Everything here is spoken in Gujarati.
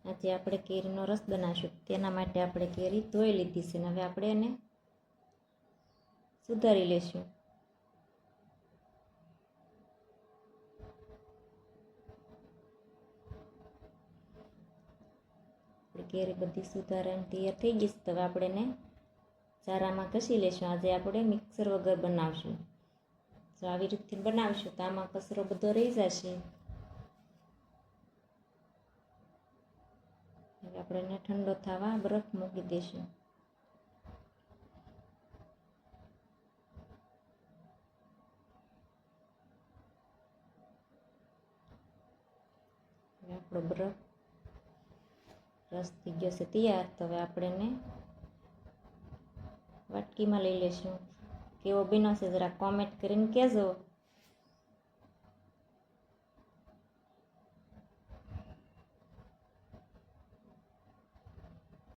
આજે આપણે કેરીનો રસ બનાવીશું. તેના માટે આપણે કેરી ધોઈ લીધી છે અને હવે આપણે એને સુધારી લેશું. કેરી બધી સુધારાને તૈયાર થઈ ગઈ છે. તો હવે આપણે એને ચારામાં ઘસી લેશું. આજે આપણે મિક્સર વગર બનાવશું. જો આવી રીતથી બનાવશું તો આમાં કચરો બધો રહી જશે. હવે આપણે એને ઠંડો થવા બરફ મૂકી દઈશું. હવે આપણો બરફ રસ થઈ ગયો છે તૈયાર. તો હવે આપણે એને વાટકીમાં લઈ લેશું. કેવો બન્યો છે જરા કોમેન્ટ કરીને કહેજો.